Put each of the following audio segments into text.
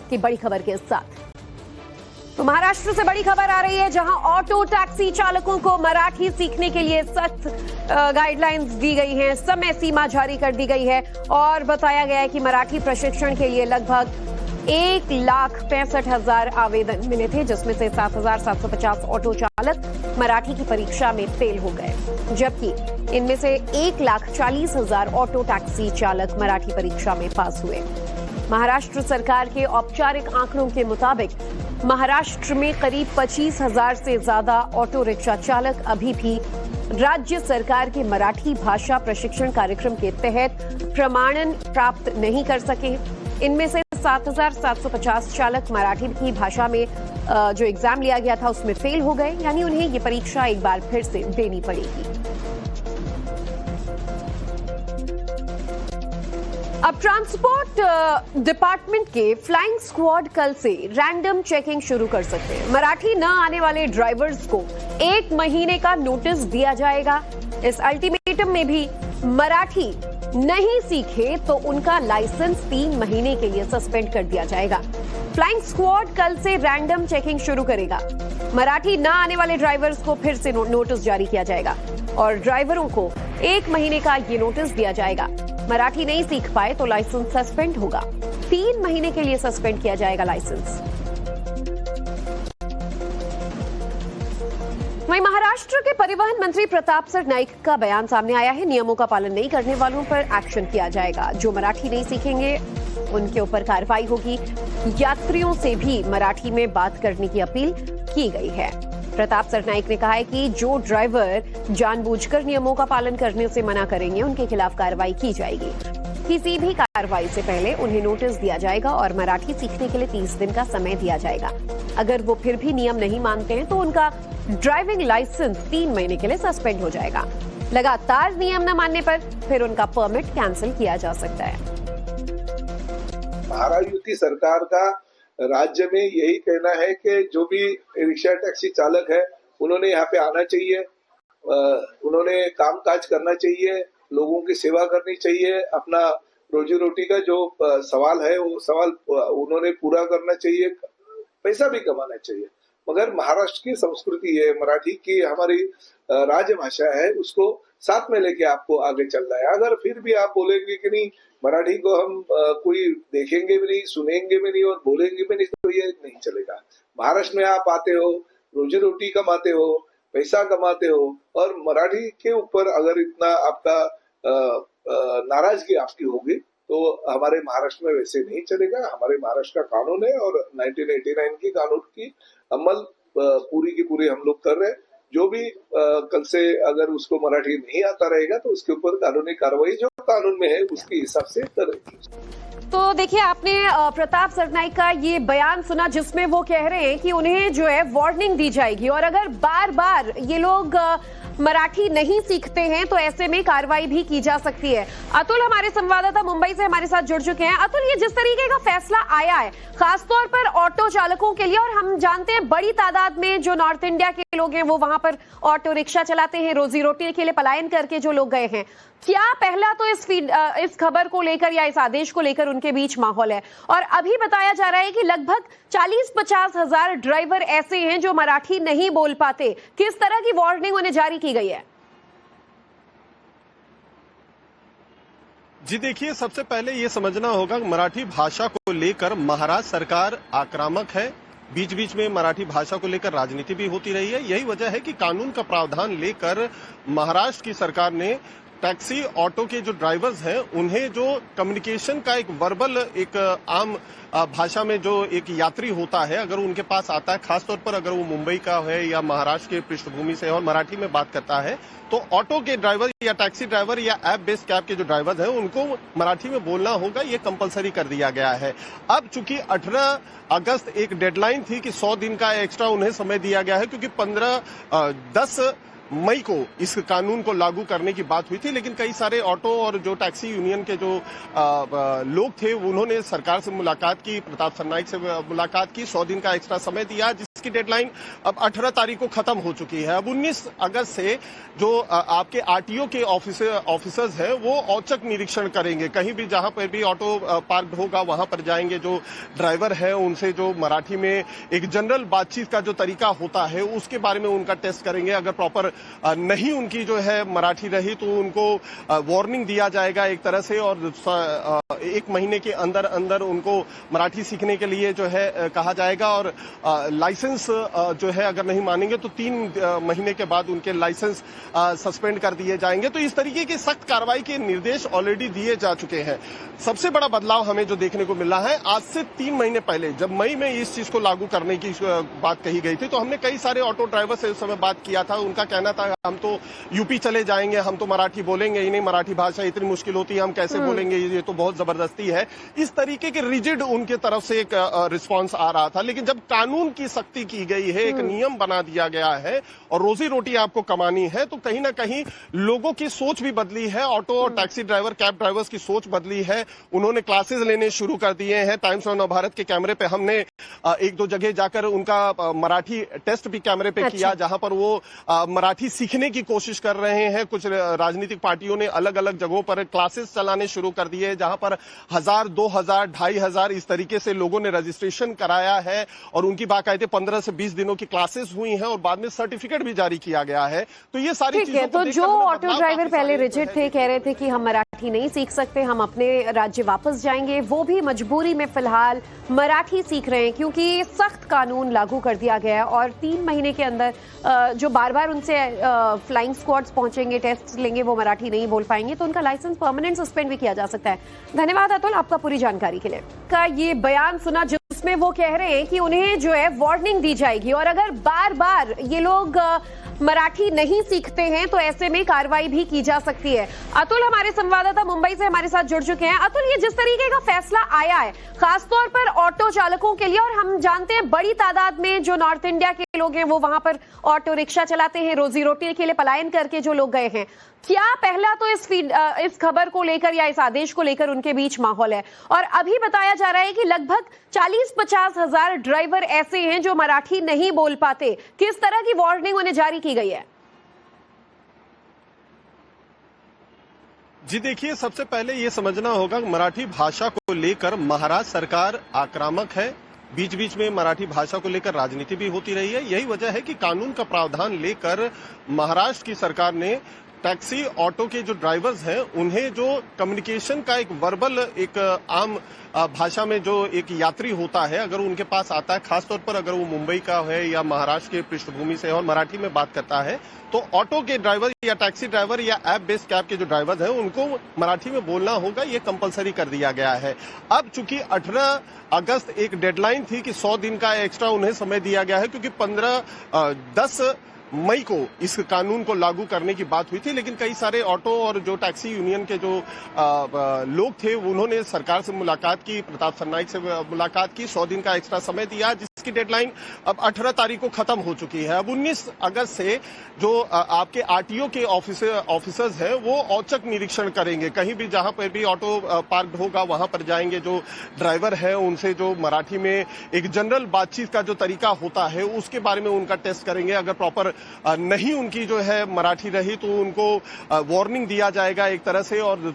वक्त की बड़ी खबर के साथ। तो महाराष्ट्र से बड़ी खबर आ रही है, जहां ऑटो टैक्सी चालकों को मराठी सीखने के लिए सख्त गाइडलाइंस दी गई हैं, समय सीमा जारी कर दी गई है और बताया गया है कि मराठी प्रशिक्षण के लिए लगभग 1,65,000 आवेदन मिले थे, जिसमें से 7,750 ऑटो चालक मराठी की परीक्षा में फेल हो गए, जबकि इनमें से 1,40,000 ऑटो टैक्सी चालक मराठी परीक्षा में पास हुए। महाराष्ट्र सरकार के औपचारिक आंकड़ों के मुताबिक महाराष्ट्र में करीब 25,000 से ज्यादा ऑटो रिक्शा चालक अभी भी राज्य सरकार के मराठी भाषा प्रशिक्षण कार्यक्रम के तहत प्रमाणन प्राप्त नहीं कर सके। इनमें से 7,750 चालक मराठी की भाषा में जो एग्जाम लिया गया था उसमें फेल हो गए, यानी उन्हें ये परीक्षा एक बार फिर से देनी पड़ेगी। अब ट्रांसपोर्ट डिपार्टमेंट के फ्लाइंग स्क्वाड कल से रैंडम चेकिंग शुरू कर सकते हैं। मराठी न आने वाले ड्राइवर्स को 1 महीने का नोटिस दिया जाएगा। इस अल्टीमेटम में भी मराठी नहीं सीखे तो उनका लाइसेंस 3 महीने के लिए सस्पेंड कर दिया जाएगा। फ्लाइंग स्क्वाड कल से रैंडम चेकिंग शुरू करेगा। मराठी न आने वाले ड्राइवर्स को फिर से नोटिस जारी किया जाएगा और ड्राइवरों को 1 महीने का ये नोटिस दिया जाएगा। मराठी नहीं सीख पाए तो लाइसेंस सस्पेंड होगा। 3 महीने के लिए सस्पेंड किया जाएगा लाइसेंस। वहीं महाराष्ट्र के परिवहन मंत्री प्रताप सरनाईक का बयान सामने आया है। नियमों का पालन नहीं करने वालों पर एक्शन किया जाएगा। जो मराठी नहीं सीखेंगे उनके ऊपर कार्रवाई होगी। यात्रियों से भी मराठी में बात करने की अपील की गई है। प्रताप सरनाईक ने कहा है कि जो ड्राइवर जानबूझकर नियमों का पालन करने से मना करेंगे उनके खिलाफ कार्रवाई की जाएगी। किसी भी कार्रवाई से पहले उन्हें नोटिस दिया जाएगा और मराठी सीखने के लिए 30 दिन का समय दिया जाएगा। अगर वो फिर भी नियम नहीं मानते हैं तो उनका ड्राइविंग लाइसेंस 3 महीने के लिए सस्पेंड हो जाएगा। लगातार नियम न मानने पर फिर उनका परमिट कैंसिल किया जा सकता है। महाराष्ट्र सरकार का राज्य में यही कहना है कि जो भी रिक्शा टैक्सी चालक है उन्होंने यहाँ पे आना चाहिए, उन्होंने काम काज करना चाहिए, लोगों की सेवा करनी चाहिए, अपना रोजी रोटी का जो सवाल है वो सवाल उन्होंने पूरा करना चाहिए, पैसा भी कमाना चाहिए। मगर महाराष्ट्र की संस्कृति है, मराठी की हमारी राजभाषा है, उसको साथ में लेके आपको आगे चलना है। अगर फिर भी आप बोलेंगे कि नहीं मराठी को हम कोई देखेंगे भी नहीं, सुनेंगे भी नहीं और बोलेंगे भी नहीं, तो ये नहीं चलेगा। महाराष्ट्र में आप आते हो, रोजी रोटी कमाते हो, पैसा कमाते हो और मराठी के ऊपर अगर इतना आपका नाराजगी आपकी होगी तो हमारे महाराष्ट्र में वैसे नहीं चलेगा। हमारे महाराष्ट्र का कानून है और 1989 की कानून की अमल पूरी की पूरी हम लोग कर रहे हैं। जो भी कल से अगर उसको मराठी नहीं आता रहेगा तो उसके ऊपर कानूनी कार्रवाई जो कानून में है उसके हिसाब से करेगी। तो देखिए, आपने प्रताप सरनाईक का ये बयान सुना जिसमें वो कह रहे हैं कि उन्हें जो है वार्निंग दी जाएगी और अगर बार बार ये लोग मराठी नहीं सीखते हैं तो ऐसे में कार्रवाई भी की जा सकती है। अतुल हमारे संवाददाता मुंबई से हमारे साथ जुड़ चुके हैं। अतुल, ये जिस तरीके का फैसला आया है खासतौर पर ऑटो चालकों के लिए, और हम जानते हैं बड़ी तादाद में जो नॉर्थ इंडिया के लोग हैं वो वहां पर ऑटो रिक्शा चलाते हैं, रोजी रोटी के लिए पलायन करके जो लोग गए हैं, क्या पहला तो इस खबर को लेकर या इस आदेश को लेकर उनके बीच माहौल है? और अभी बताया जा रहा है कि लगभग 40-50 हजार ड्राइवर ऐसे हैं जो मराठी नहीं बोल पाते। किस तरह की वार्निंग उन्हें जारी की गई है? जी देखिए, सबसे पहले ये समझना होगा मराठी भाषा को लेकर महाराष्ट्र सरकार आक्रामक है। बीच बीच में मराठी भाषा को लेकर राजनीति भी होती रही है। यही वजह है कि कानून का प्रावधान लेकर महाराष्ट्र की सरकार ने टैक्सी ऑटो के जो ड्राइवर्स हैं उन्हें जो कम्युनिकेशन का एक वर्बल एक आम भाषा में जो एक यात्री होता है अगर उनके पास आता है, खासतौर पर अगर वो मुंबई का है या महाराष्ट्र के पृष्ठभूमि से है और मराठी में बात करता है, तो ऑटो के ड्राइवर या टैक्सी ड्राइवर या ऐप बेस्ड कैब के जो ड्राइवर हैं उनको मराठी में बोलना होगा, ये कंपलसरी कर दिया गया है। अब चूंकि 18 अगस्त एक डेडलाइन थी कि 100 दिन का एक्स्ट्रा उन्हें समय दिया गया है, क्योंकि 10 मई को इस कानून को लागू करने की बात हुई थी, लेकिन कई सारे ऑटो और जो टैक्सी यूनियन के जो लोग थे उन्होंने सरकार से मुलाकात की, प्रताप सरनाईक से मुलाकात की, 100 दिन का एक्स्ट्रा समय दिया, जिसके जिसकी डेडलाइन अब 18 तारीख को खत्म हो चुकी है। अब 19 अगस्त से जो आपके आरटीओ के ऑफिसर्स हैं वो औचक निरीक्षण करेंगे। कहीं भी जहां पर भी ऑटो पार्क होगा वहां पर जाएंगे, जो ड्राइवर है उनसे जो मराठी में एक जनरल बातचीत का जो तरीका होता है उसके बारे में उनका टेस्ट करेंगे। अगर प्रॉपर नहीं उनकी जो है मराठी रही तो उनको वार्निंग दिया जाएगा एक तरह से, और 1 महीने के अंदर अंदर उनको मराठी सीखने के लिए जो है कहा जाएगा। और लाइसेंस जो है अगर नहीं मानेंगे तो 3 महीने के बाद उनके लाइसेंस सस्पेंड कर दिए जाएंगे। तो इस तरीके की सख्त कार्रवाई के निर्देश ऑलरेडी दिए जा चुके हैं। सबसे बड़ा बदलाव हमें जो देखने को मिला है, आज से 3 महीने पहले जब मई में इस चीज को लागू करने की बात कही गई थी तो हमने कई सारे ऑटो ड्राइवर से उस समय बात किया था। उनका कहना था हम तो यूपी चले जाएंगे, हम तो मराठी बोलेंगे ही नहीं, मराठी भाषा इतनी मुश्किल होती है, हम कैसे बोलेंगे, ये तो बहुत जबरदस्ती है। इस तरीके के रिजिड उनके तरफ से एक रिस्पॉन्स आ रहा था। लेकिन जब कानून की सख्ती की गई है, एक नियम बना दिया गया है और रोजी रोटी आपको कमानी है, तो कहीं ना कहीं लोगों की सोच भी बदली है। ऑटो और टैक्सी ड्राइवर, कैब ड्राइवर्स की सोच बदली है। उन्होंने क्लासेस लेने शुरू कर दिए हैं। टाइम्स ऑफ नवभारत के कैमरे पे हमने 1-2 जगह जाकर उनका मराठी टेस्ट भी कैमरे पे किया, जहां पर वो मराठी सीखने की कोशिश कर रहे हैं। कुछ राजनीतिक पार्टियों ने अलग अलग जगहों पर क्लासेस चलाने शुरू कर दिए, जहां पर 1000, 2000, 2500 इस तरीके से लोगों ने रजिस्ट्रेशन कराया है और उनकी बाकायदे 15 से 20 दिनों की क्लासेस हुई हैं और बाद में सर्टिफिकेट भी जारी किया गया है। तो ये सारी चीजें तो जो ऑटो ड्राइवर पहले रिजिड थे, कह रहे थे कि हम मराठी नहीं सीख सकते, हम अपने राज्य वापस जाएंगे, वो भी मजबूरी में फिलहाल मराठी सीख रहे हैं क्योंकि सख्त कानून लागू कर दिया गया है। और 3 महीने के अंदर जो बार बार उनसे फ्लाइंग स्क्वाड्स पहुंचेंगे, टेस्ट लेंगे, वो मराठी नहीं बोल पाएंगे तो उनका लाइसेंस परमानेंट सस्पेंड भी किया जा सकता है। धन्यवाद अतुल आपका पूरी जानकारी के लिए। का ये बयान सुना जिसमें वो कह रहे हैं कि उन्हें जो है वार्निंग दी जाएगी और अगर बार बार ये लोग मराठी नहीं सीखते हैं तो ऐसे में कार्रवाई भी की जा सकती है। अतुल हमारे संवाददाता मुंबई से हमारे साथ जुड़ चुके हैं। अतुल, ये जिस तरीके का फैसला आया है खासतौर पर ऑटो चालकों के लिए, और हम जानते हैं बड़ी तादाद में जो नॉर्थ इंडिया के लोग हैं वो वहां पर ऑटो रिक्शा चलाते हैं, रोजी रोटी के लिए पलायन करके जो लोग गए हैं, क्या पहला तो इस खबर को लेकर या इस आदेश को लेकर उनके बीच माहौल है? और अभी बताया जा रहा है कि लगभग 40-50 हजार ड्राइवर ऐसे हैं जो मराठी नहीं बोल पाते। किस तरह की वार्निंग उन्हें जारी की गई है? जी देखिए, सबसे पहले ये समझना होगा मराठी भाषा को लेकर महाराष्ट्र सरकार आक्रामक है। बीच बीच में मराठी भाषा को लेकर राजनीति भी होती रही है। यही वजह है कि कानून का प्रावधान लेकर महाराष्ट्र की सरकार ने टैक्सी ऑटो के जो ड्राइवर्स हैं उन्हें जो कम्युनिकेशन का एक वर्बल, एक आम भाषा में जो एक यात्री होता है, अगर उनके पास आता है, खासतौर पर अगर वो मुंबई का है या महाराष्ट्र के पृष्ठभूमि से और मराठी में बात करता है, तो ऑटो के ड्राइवर या टैक्सी ड्राइवर या ऐप बेस्ड कैब के जो ड्राइवर्स हैं उनको मराठी में बोलना होगा, ये कंपलसरी कर दिया गया है। अब चूंकि 18 अगस्त एक डेडलाइन थी कि 100 दिन का एक्स्ट्रा उन्हें समय दिया गया है, क्योंकि 10 मई को इस कानून को लागू करने की बात हुई थी, लेकिन कई सारे ऑटो और जो टैक्सी यूनियन के जो लोग थे उन्होंने सरकार से मुलाकात की, प्रताप सरनाईक से मुलाकात की, 100 दिन का एक्स्ट्रा समय दिया, जिसकी डेडलाइन अब 18 तारीख को खत्म हो चुकी है। अब 19 अगस्त से जो आपके आरटीओ के ऑफिसर्स हैं वो औचक निरीक्षण करेंगे। कहीं भी जहां पर भी ऑटो पार्क होगा वहां पर जाएंगे, जो ड्राइवर है उनसे जो मराठी में एक जनरल बातचीत का जो तरीका होता है उसके बारे में उनका टेस्ट करेंगे। अगर प्रॉपर नहीं उनकी जो है मराठी रही तो उनको वार्निंग दिया जाएगा एक तरह से, और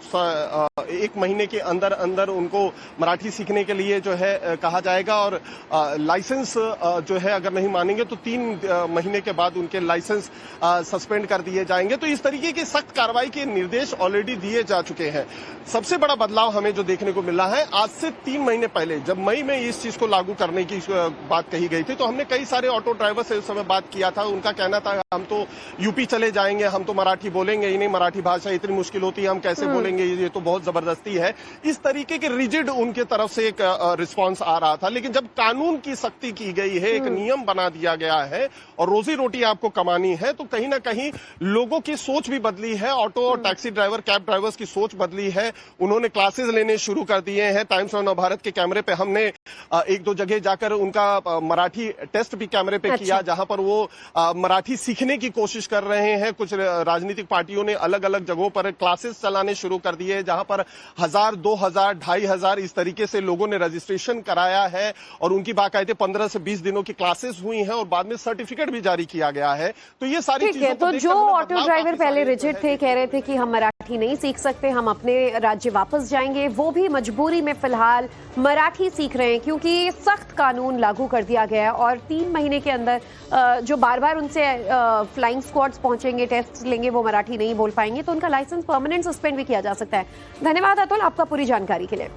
1 महीने के अंदर अंदर उनको मराठी सीखने के लिए जो है कहा जाएगा। और लाइसेंस जो है अगर नहीं मानेंगे तो 3 महीने के बाद उनके लाइसेंस सस्पेंड कर दिए जाएंगे। तो इस तरीके की सख्त कार्रवाई के निर्देश ऑलरेडी दिए जा चुके हैं। सबसे बड़ा बदलाव हमें जो देखने को मिला है, आज से 3 महीने पहले जब मई में इस चीज को लागू करने की बात कही गई थी तो हमने कई सारे ऑटो ड्राइवर से उस समय बात किया था। उनका कहना था हम तो यूपी चले जाएंगे, हम तो मराठी बोलेंगे ही नहीं, मराठी भाषा इतनी मुश्किल होती है, हम कैसे बोलेंगे, ये तो बहुत जबरदस्ती है। इस तरीके के रिजिड उनके तरफ से एक रिस्पॉन्स आ रहा था। लेकिन जब कानून की सख्ती की गई है, एक नियम बना दिया गया है और रोजी रोटी आपको कमानी है, तो कहीं ना कहीं लोगों की सोच भी बदली है। ऑटो और टैक्सी ड्राइवर, कैब ड्राइवर्स की सोच बदली है। उन्होंने क्लासेस लेने शुरू कर दिए हैं। टाइम्स ऑफ नवभारत के कैमरे पे हमने 1-2 जगह जाकर उनका मराठी टेस्ट भी कैमरे पे किया, जहां पर वो मराठी सीखने की कोशिश कर रहे हैं। कुछ राजनीतिक पार्टियों ने अलग अलग जगहों पर क्लासेस चलाने शुरू कर दिए, जहां पर 1000, 2000, 2500 इस तरीके से लोगों ने रजिस्ट्रेशन कराया है और उनकी बाकायदे 15 से 20 दिनों की क्लासेस हुई हैं और बाद में सर्टिफिकेट भी जारी किया गया है। तो ये सारी ठीक है, चीजों को तो देखकर जो हमें ऑटो बदलाव ड्राइवर काफी पहले सारे रिजिड जो थे, है कह रहे थे कि हम मराठी नहीं सीख सकते, हम अपने राज्य वापस जाएंगे, वो भी मजबूरी में फिलहाल मराठी सीख रहे हैं क्योंकि सख्त कानून लागू कर दिया गया है और 3 महीने के अंदर जो बार बार उनसे फ्लाइंग स्क्वाड्स पहुंचेंगे, टेस्ट लेंगे, वो मराठी नहीं बोल पाएंगे तो उनका लाइसेंस परमानेंट सस्पेंड भी किया जा सकता है। धन्यवाद अतुल आपका पूरी जानकारी के लिए।